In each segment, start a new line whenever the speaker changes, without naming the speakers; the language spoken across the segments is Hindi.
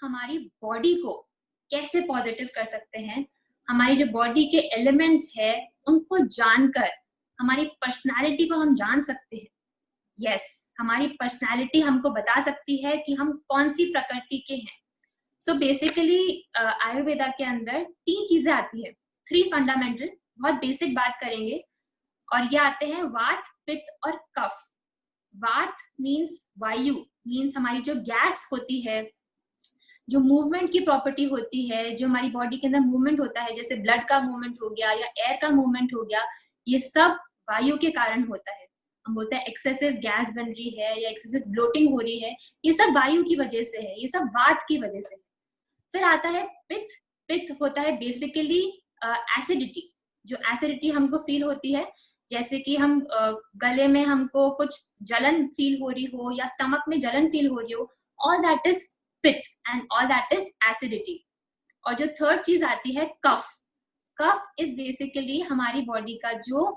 हमारी बॉडी को कैसे पॉजिटिव कर सकते हैं, हमारी जो बॉडी के एलिमेंट्स है उनको जानकर हमारी पर्सनालिटी को हम जान सकते हैं। यस, हमारी पर्सनालिटी हमको बता सकती है कि हम कौन सी प्रकृति के हैं। सो बेसिकली आयुर्वेदा के अंदर 3 चीजें आती है, 3 फंडामेंटल, बहुत बेसिक बात करेंगे, और ये आते हैं वात, पित्त और कफ। वात मीन्स वायु, मीन्स हमारी जो गैस होती है, जो मूवमेंट की प्रॉपर्टी होती है, जो हमारी बॉडी के अंदर मूवमेंट होता है, जैसे ब्लड का मूवमेंट हो गया या एयर का मूवमेंट हो गया, ये सब वायु के कारण होता है। हम बोलते हैं एक्सेसिव गैस बन रही है या एक्सेसिव ब्लोटिंग हो रही है, ये सब वायु की वजह से है, ये सब वात की वजह से है। फिर आता है पित्त। पित्त होता है बेसिकली एसिडिटी, जो एसिडिटी हमको फील होती है, जैसे कि हम गले में हमको कुछ जलन फील हो रही हो या स्टमक में जलन फील हो रही हो, ऑल दैट इज पित्त and all that is acidity. और जो थर्ड चीज आती है कफ। कफ इज बेसिकली हमारी बॉडी का जो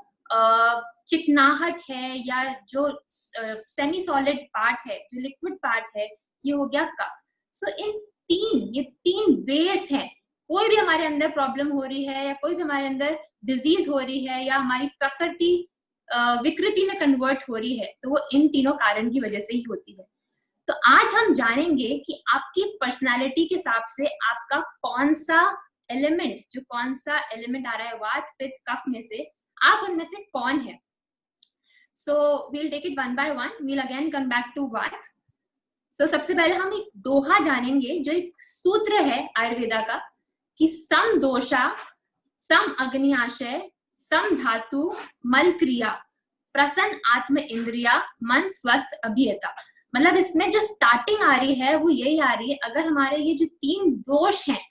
चिकनाहट है या जो सेमी सॉलिड पार्ट है, जो लिक्विड पार्ट है, ये हो गया कफ। सो ये तीन बेस हैं। कोई भी हमारे अंदर प्रॉब्लम हो रही है या कोई भी हमारे अंदर डिजीज हो रही है या हमारी प्रकृति विकृति में कन्वर्ट हो रही है, तो वो इन तीनों कारण की वजह से ही होती है। तो आज हम जानेंगे कि आपकी पर्सनालिटी के हिसाब से आपका कौन सा एलिमेंट आ रहा है वात, पित्त, कफ में से, आप उनमें से कौन है। So we'll take it one by one, we'll again come back to what. So सबसे पहले हम एक दोहा जानेंगे, जो एक सूत्र है आयुर्वेदा का, कि सम दोषा सम अग्नियाशय सम धातु मल क्रिया प्रसन्न आत्म इंद्रिया मन स्वस्थ अभियता। मतलब इसमें जो स्टार्टिंग आ रही है वो यही आ रही है, अगर हमारे ये जो 3 दोष हैं,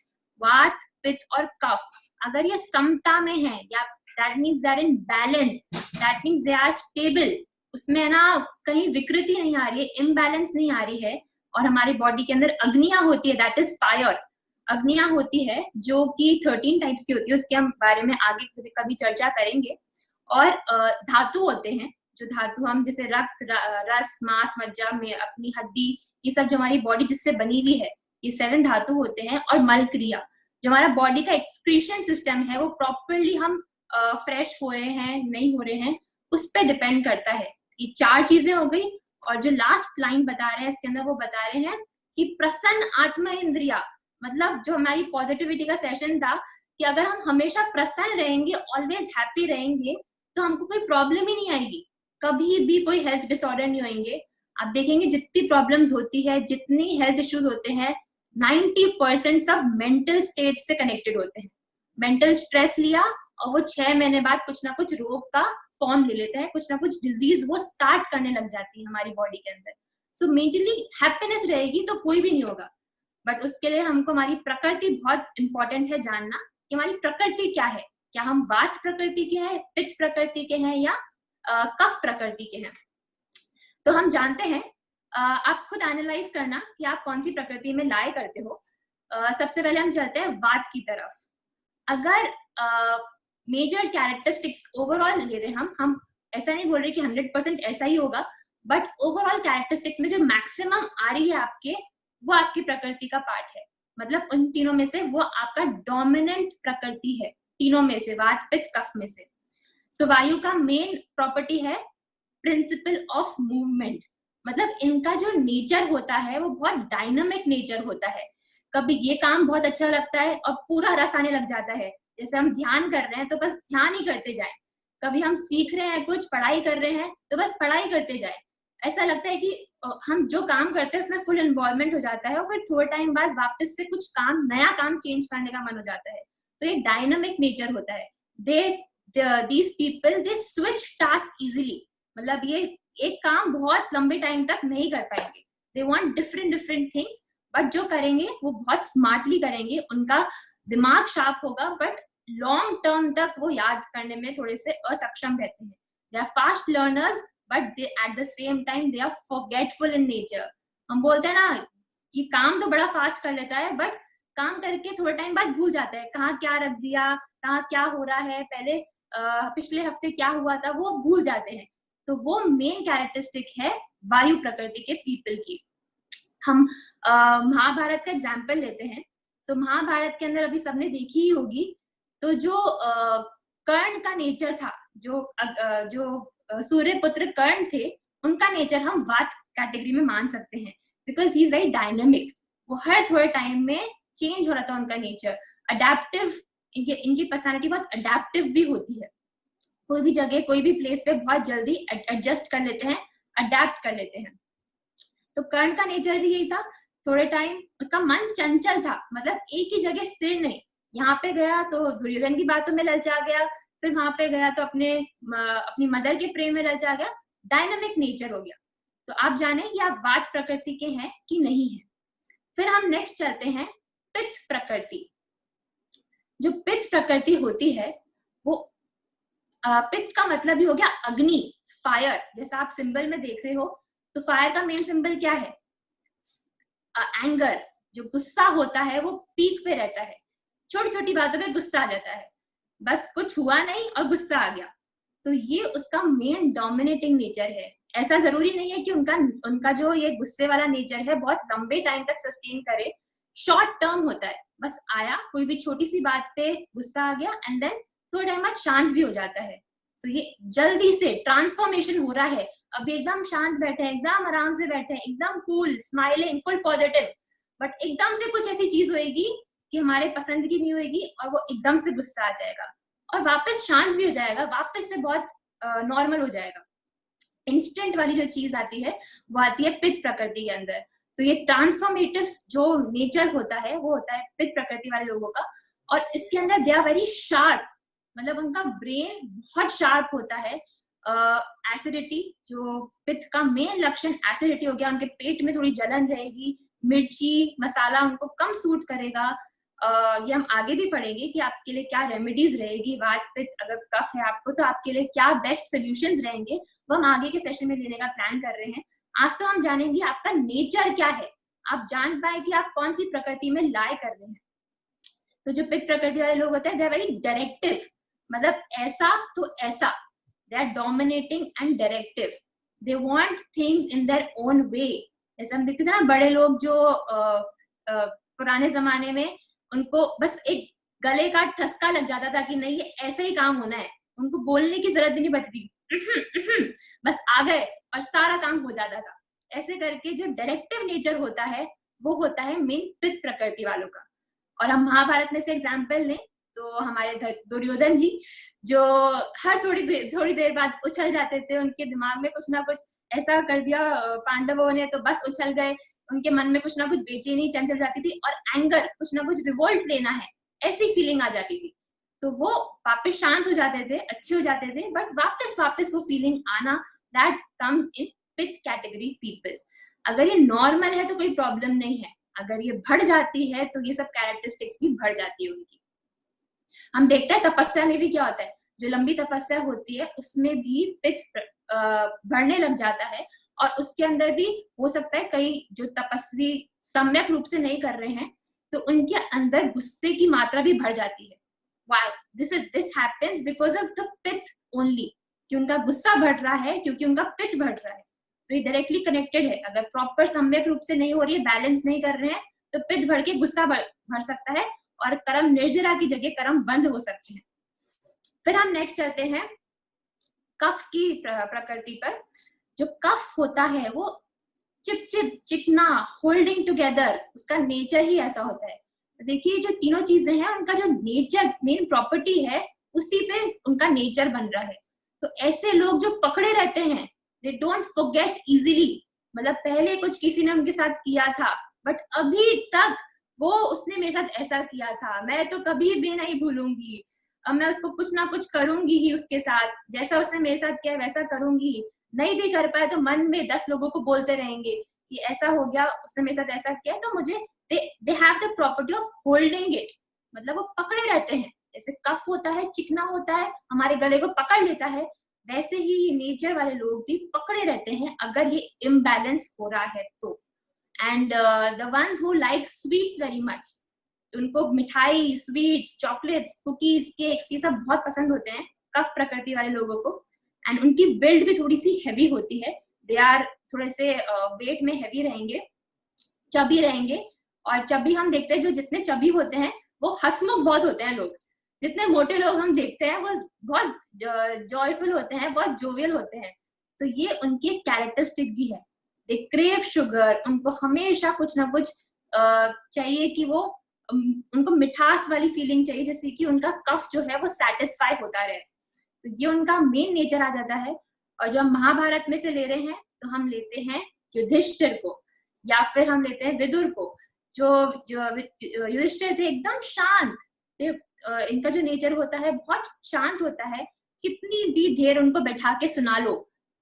वात, पित्त और कफ, अगर ये समता में है, या that means they are in balance, that means they are stable, उसमें ना कहीं विकृति नहीं आ रही है, इम्बैलेंस नहीं आ रही है, और हमारी बॉडी के अंदर अग्नियां होती है, दैट इज फायर, अग्नियां होती है जो कि 13 टाइप्स की होती है, उसके हम बारे में आगे कभी चर्चा करेंगे। और धातु होते हैं, जो धातु हम जैसे रक्त, रस, मांस, मज्जा में अपनी हड्डी, ये सब जो हमारी बॉडी जिससे बनी हुई है, ये 7 धातु होते हैं। और मल क्रिया, जो हमारा बॉडी का एक्सक्रीशन सिस्टम है, वो प्रॉपरली हम फ्रेश हो रहे हैं नहीं हो रहे हैं, उस पर डिपेंड करता है। ये 4 चीजें हो गई। और जो लास्ट लाइन बता रहे हैं इसके अंदर, वो बता रहे हैं कि प्रसन्न आत्म इंद्रिया, मतलब जो हमारी पॉजिटिविटी का सेशन था, कि अगर हम हमेशा प्रसन्न रहेंगे, ऑलवेज हैप्पी रहेंगे, तो हमको कोई प्रॉब्लम ही नहीं आएगी, कभी भी कोई हेल्थ डिसऑर्डर नहीं होंगे। आप देखेंगे जितनी प्रॉब्लम्स होती है, जितनी हेल्थ इश्यूज होते हैं, 90% सब मेंटल स्टेट से कनेक्टेड होते हैं। मेंटल स्ट्रेस लिया और वो 6 महीने बाद कुछ ना कुछ रोग का फॉर्म ले लेते हैं, कुछ ना कुछ डिजीज वो स्टार्ट करने लग जाती है हमारी बॉडी के अंदर। सो मेजरली हैप्पीनेस रहेगी तो कोई भी नहीं होगा, बट उसके लिए हमको हमारी प्रकृति बहुत इंपॉर्टेंट है जानना, कि हमारी प्रकृति क्या है। क्या हम वात प्रकृति के हैं, पित्त प्रकृति के हैं, या कफ प्रकृति के हैं। तो हम जानते हैं, आप खुद एनालाइज करना कि आप कौन सी प्रकृति में लाए करते हो। सबसे पहले हम चलते हैं वात की तरफ। अगर मेजर कैरेक्टरिस्टिक्स ओवरऑल ले रहे हम ऐसा नहीं बोल रहे कि 100% ऐसा ही होगा, बट ओवरऑल कैरेक्टरिस्टिक्स में जो मैक्सिमम आ रही है आपके, वो आपकी प्रकृति का पार्ट है। मतलब उन तीनों में से वो आपका डोमिनेंट प्रकृति है, तीनों में से, वात, पित्त, कफ में से। सो वायु का मेन प्रॉपर्टी है प्रिंसिपल ऑफ मूवमेंट। मतलब इनका जो नेचर होता है वो बहुत डायनामिक नेचर होता है। कभी ये काम बहुत अच्छा लगता है और पूरा रस आने लग जाता है, जैसे हम ध्यान कर रहे हैं तो बस ध्यान ही करते जाएं। कभी हम सीख रहे हैं, कुछ पढ़ाई कर रहे हैं, तो बस पढ़ाई करते जाएं। ऐसा लगता है कि हम जो काम करते हैं उसमें फुल इन्वॉल्वमेंट हो जाता है, और फिर थोड़े टाइम बाद वापस से कुछ काम, नया काम चेंज करने का मन हो जाता है। तो ये डायनामिक नेचर होता है। these people they switch task easily, मतलब ये एक काम बहुत लंबे टाइम तक नहीं कर पाएंगे। they want different things, but जो करेंगे वो बहुत स्मार्टली करेंगे, उनका दिमाग शार्प होगा, बट लॉन्ग टर्म तक वो याद करने में थोड़े से असक्षम रहते हैं। they are fast learners, but they at the same time they are forgetful in nature। हम बोलते हैं ना कि काम तो बड़ा फास्ट कर लेता है, बट काम करके थोड़े टाइम बाद भूल जाता है, कहाँ क्या रख दिया, कहाँ क्या हो रहा है, पहले पिछले हफ्ते क्या हुआ था, वो भूल जाते हैं। तो वो मेन कैरेक्टरिस्टिक है वायु प्रकृति के पीपल की। हम महाभारत का एग्जाम्पल लेते हैं, तो महाभारत के अंदर अभी सबने देखी ही होगी, तो जो कर्ण का नेचर था, जो सूर्यपुत्र कर्ण थे, उनका नेचर हम वात कैटेगरी में मान सकते हैं, because he is very dynamic. वो हर थोड़े टाइम में चेंज हो रहा था उनका नेचर, अडेप्टिव, इनकी पर्सनालिटी बहुत अडेप्टिव भी होती है, कोई भी जगह कोई भी प्लेस पे बहुत जल्दी एडजस्ट कर लेते हैं, अडेप्ट कर लेते हैं। तो कर्ण का नेचर भी यही था, थोड़े टाइम उसका मन चंचल था, मतलब एक ही जगह स्थिर नहीं, यहाँ पे गया तो दुर्योधन की बातों में ललचा गया, फिर वहां पे गया तो अपनी मदर के प्रेम में ललचा गया, डायनामिक नेचर हो गया। तो आप जाने कि आप वात प्रकृति के हैं कि नहीं है। फिर हम नेक्स्ट चलते हैं पित्त प्रकृति। जो पित्त प्रकृति होती है वो पित्त का मतलब ही हो गया अग्नि, फायर, जैसा आप सिंबल में देख रहे हो, तो फायर का मेन सिंबल क्या है? एंगर, जो गुस्सा होता है वो पीक पे रहता है, छोटी छोटी बातों पे गुस्सा आ जाता है, बस कुछ हुआ नहीं और गुस्सा आ गया, तो ये उसका मेन डोमिनेटिंग नेचर है। ऐसा जरूरी नहीं है कि उनका जो ये गुस्से वाला नेचर है बहुत लंबे टाइम तक सस्टेन करे, शॉर्ट टर्म होता है, बस आया कोई भी छोटी सी बात पे गुस्सा आ गया एंड देन थोड़ा टाइम बाद शांत भी हो जाता है। तो ये जल्दी से ट्रांसफॉर्मेशन हो रहा है, अभी एकदम शांत बैठे हैं, एकदम आराम से बैठे हैं, एकदम cool, smiling, full positive, but एकदम से कुछ ऐसी चीज होएगी कि हमारे पसंद की नहीं होएगी और वो एकदम से गुस्सा आ जाएगा और वापस शांत भी हो जाएगा, वापस से बहुत नॉर्मल हो जाएगा। इंस्टेंट वाली जो चीज आती है वो आती है पित्त प्रकृति के अंदर। तो ये ट्रांसफॉर्मेटिव जो नेचर होता है वो होता है पित्त प्रकृति वाले लोगों का, और इसके अंदर दे आर वेरी शार्प, मतलब उनका ब्रेन बहुत शार्प होता है। एसिडिटी, जो पित्त का मेन लक्षण एसिडिटी हो गया, उनके पेट में थोड़ी जलन रहेगी, मिर्ची मसाला उनको कम सूट करेगा। ये हम आगे भी पढ़ेंगे कि आपके लिए क्या रेमेडीज रहेगी, वात पित्त अगर कफ है आपको तो आपके लिए क्या बेस्ट सोल्यूशंस रहेंगे, वो हम आगे के सेशन में लेने का प्लान कर रहे हैं। आज तो हम जानेंगे आपका नेचर क्या है, आप जान पाए कि आप कौन सी प्रकृति में लाए कर रहे हैं। तो जो पित्त प्रकृति वाले लोग होते हैं दे आर वेरी डायरेक्टिव, मतलब ऐसा तो ऐसा, they are dominating and directive, they want things in their own way. जैसे हम देखते थे ना बड़े लोग जो पुराने जमाने में उनको बस एक गले का ठसका लग जाता था कि नहीं ये ऐसे ही काम होना है, उनको बोलने की जरूरत भी नहीं पड़ती थी, बस आ गए और सारा काम हो जाता था। ऐसे करके जो डायरेक्टिव नेचर होता है वो होता है मेन पित्त प्रकृति वालों का। और हम महाभारत में से एग्जाम्पल लें तो हमारे दुर्योधन जी, जो हर थोड़ी देर बाद उछल जाते थे, उनके दिमाग में कुछ ना कुछ ऐसा कर दिया पांडवों ने तो बस उछल गए, उनके मन में कुछ ना कुछ बेचैनी चंचल जाती थी और एंगर, कुछ ना कुछ रिवोल्ट लेना है, ऐसी फीलिंग आ जाती थी, तो वो वापस शांत हो जाते थे, अच्छे हो जाते थे, बट वापस वो फीलिंग आना, दैट कम्स इन पित्त कैटेगरी पीपल। अगर ये नॉर्मल है तो कोई प्रॉब्लम नहीं है, अगर ये बढ़ जाती है तो ये सब कैरेक्टरिस्टिक्स भी बढ़ जाती है उनकी। हम देखते हैं तपस्या में भी क्या होता है, जो लंबी तपस्या होती है उसमें भी पित्त बढ़ने लग जाता है, और उसके अंदर भी हो सकता है कई जो तपस्वी सम्यक रूप से नहीं कर रहे हैं तो उनके अंदर गुस्से की मात्रा भी बढ़ जाती है। Why? This happens because of the पित्त only, कि उनका गुस्सा बढ़ रहा है क्योंकि उनका पित्त बढ़ रहा है। तो ये डायरेक्टली कनेक्टेड है, अगर प्रॉपर सम्यक रूप से नहीं हो रही है, बैलेंस नहीं कर रहे हैं, तो पित्त बढ़ के गुस्सा बढ़ सकता है और कर्म निर्जरा की जगह कर्म बंद हो सकते हैं। फिर हम नेक्स्ट चलते हैं कफ की प्रकृति पर। जो कफ होता है वो चिपचिप, चिकना, होल्डिंग टुगेदर, उसका नेचर ही ऐसा होता है। तो देखिए जो तीनों चीजें हैं उनका जो नेचर, मेन प्रॉपर्टी है, उसी पे उनका नेचर बन रहा है। तो ऐसे लोग जो पकड़े रहते हैं, दे डोंट फॉरगेट इजीली, मतलब पहले कुछ किसी ने उनके साथ किया था बट अभी तक वो उसने मेरे साथ ऐसा किया था, मैं तो कभी भी नहीं भूलूंगी, अब मैं उसको कुछ ना कुछ करूंगी ही उसके साथ, जैसा उसने मेरे साथ किया वैसा करूंगी। नहीं भी कर पाए तो मन में 10 लोगों को बोलते रहेंगे कि ऐसा हो गया, उसने मेरे साथ ऐसा किया। तो मुझे they have the property of holding it, मतलब वो पकड़े रहते हैं। जैसे कफ होता है, चिकना होता है, हमारे गले को पकड़ लेता है, वैसे ही नेचर वाले लोग भी पकड़े रहते हैं अगर ये इम्बैलेंस हो रहा है तो। And the ones who like sweets very much, उनको मिठाई, स्वीट्स, चॉकलेट्स, कुकीज, केक्स, ये सब बहुत पसंद होते हैं कफ प्रकृति वाले लोगों को। एंड उनकी बिल्ड भी थोड़ी सी हैवी होती है, दे आर थोड़े से वेट में हैवी रहेंगे। चबी रहेंगे। और चबी हम देखते हैं, जो जितने चबी होते हैं वो हंसमुख बहुत होते हैं लोग। जितने मोटे लोग हम देखते हैं वो बहुत जॉयफुल होते हैं, बहुत जोवियल होते हैं। तो ये उनकी कैरेक्टरिस्टिक भी है। दे क्रेव शुगर, उनको हमेशा कुछ ना कुछ चाहिए, कि वो उनको मिठास वाली फीलिंग चाहिए, जैसे कि उनका कफ जो है वो सेटिस्फाई होता रहे। तो ये उनका मेन नेचर आ जाता है। और जब हम महाभारत में से ले रहे हैं तो हम लेते हैं युधिष्ठिर को, या फिर हम लेते हैं विदुर को। जो युधिष्ठिर थे एकदम शांत थे, इनका जो नेचर होता है बहुत शांत होता है। कितनी भी देर उनको बैठा के सुना लो,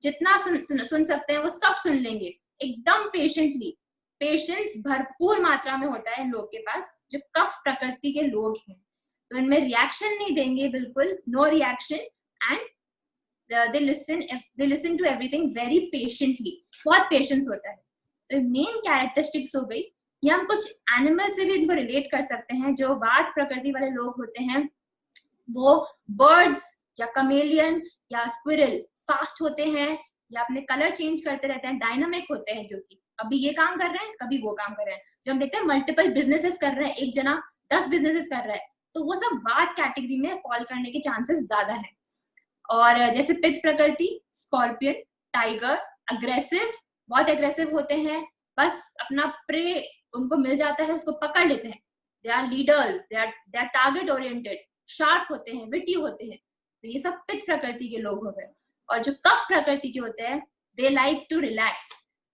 जितना सुन सकते हैं वो सब सुन लेंगे, एकदम पेशेंटली। पेशेंस भरपूर मात्रा में होता है इन लोग के पास, जो कफ प्रकृति के लोग हैं। तो इनमें रिएक्शन नहीं देंगे, बिल्कुल no reaction. And they listen to everything very patiently, बहुत पेशेंस होता है। तो मेन कैरेक्टरिस्टिक्स हो गई। या हम कुछ एनिमल से भी इनको रिलेट कर सकते हैं। जो वात प्रकृति वाले लोग होते हैं वो बर्ड्स या कमेलियन या स्क्विरल फास्ट होते हैं, या अपने कलर चेंज करते रहते हैं, डायनामिक होते हैं, क्योंकि अभी ये काम कर रहे हैं, कभी वो काम कर रहे हैं। जो हम देखते हैं मल्टीपल बिजनेसेस कर रहे हैं, एक जना 10 बिजनेसेस कर रहा है, तो वो सब वात कैटेगरी में फॉल करने के चांसेस ज्यादा है। और जैसे पित्त प्रकृति, स्कॉर्पियन, टाइगर, अग्रेसिव, बहुत एग्रेसिव होते हैं। बस अपना प्रे उनको मिल जाता है, उसको पकड़ लेते हैं। They are leaders, they are target oriented, sharp होते हैं, विटी होते हैं। तो ये सब पित्त प्रकृति के लोग हो गए। और जो कफ प्रकृति के होते हैं, दे लाइक टू रिलैक्स,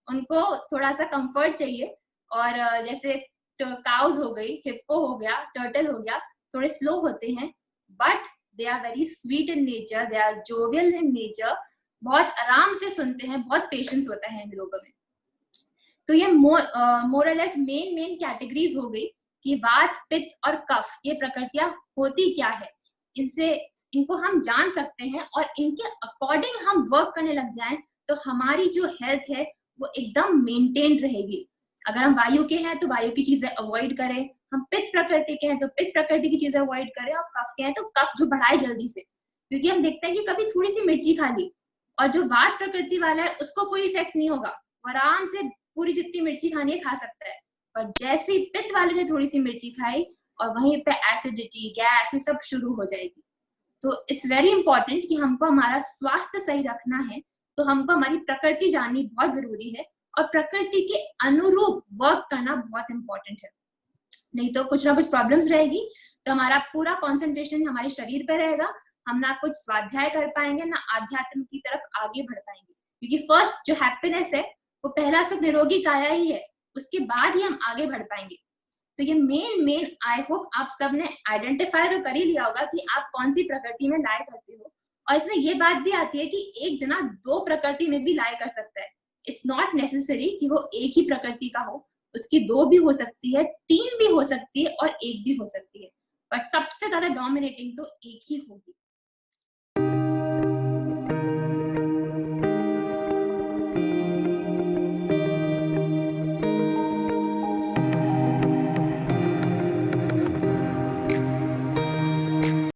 उनको थोड़ा सा कंफर्ट चाहिए। और जैसे काउज हो गई, हिप्पो हो गया, टर्टल हो गया, थोड़े स्लो होते हैं, but they are very sweet in nature, they are jovial in nature, बहुत आराम से सुनते हैं, बहुत पेशेंस होता है इन लोगों में। तो ये मोर और लेस मेन कैटेगरीज हो गई कि वात, पित्त और कफ ये प्रकृतियां होती क्या है। इनसे इनको हम जान सकते हैं, और इनके अकॉर्डिंग हम वर्क करने लग जाएं तो हमारी जो हेल्थ है वो एकदम मेंटेन रहेगी। अगर हम वायु के हैं तो वायु की चीजें अवॉइड करें, हम पित्त प्रकृति के हैं तो पित्त प्रकृति की चीजें अवॉइड करें, और कफ के हैं तो कफ जो बढ़ाए जल्दी से। क्योंकि हम देखते हैं कि कभी थोड़ी सी मिर्ची खा ली, और जो वात प्रकृति वाला है उसको कोई इफेक्ट नहीं होगा, वो आराम से पूरी जितनी मिर्ची खानी है खा सकता है। पर जैसे ही पित्त वाले ने थोड़ी सी मिर्ची खाई, और वहीं पे एसिडिटी, गैस, ये सब शुरू हो जाएगी। तो इट्स वेरी इंपॉर्टेंट कि हमको हमारा स्वास्थ्य सही रखना है, तो हमको हमारी प्रकृति जाननी बहुत जरूरी है, और प्रकृति के अनुरूप वर्क करना बहुत इंपॉर्टेंट है। नहीं तो कुछ ना कुछ प्रॉब्लम्स रहेगी, तो हमारा पूरा कंसंट्रेशन हमारे शरीर पे रहेगा, हम ना कुछ स्वाध्याय कर पाएंगे, ना आध्यात्म की तरफ आगे बढ़ पाएंगे। क्योंकि फर्स्ट जो हैप्पीनेस है वो पहला सिर्फ निरोगी काया ही है, उसके बाद ही हम आगे बढ़ पाएंगे। तो ये मेन आई होप आप सब ने आइडेंटिफाई तो कर ही लिया होगा कि आप कौन सी प्रकृति में लाए करते हो। और इसमें ये बात भी आती है कि एक जना 2 प्रकृति में भी लाए कर सकता है। इट्स नॉट नेसेसरी कि वो एक ही प्रकृति का हो, उसकी 2 भी हो सकती है, 3 भी हो सकती है, और 1 भी हो सकती है, बट सबसे ज्यादा डोमिनेटिंग तो एक ही होगी।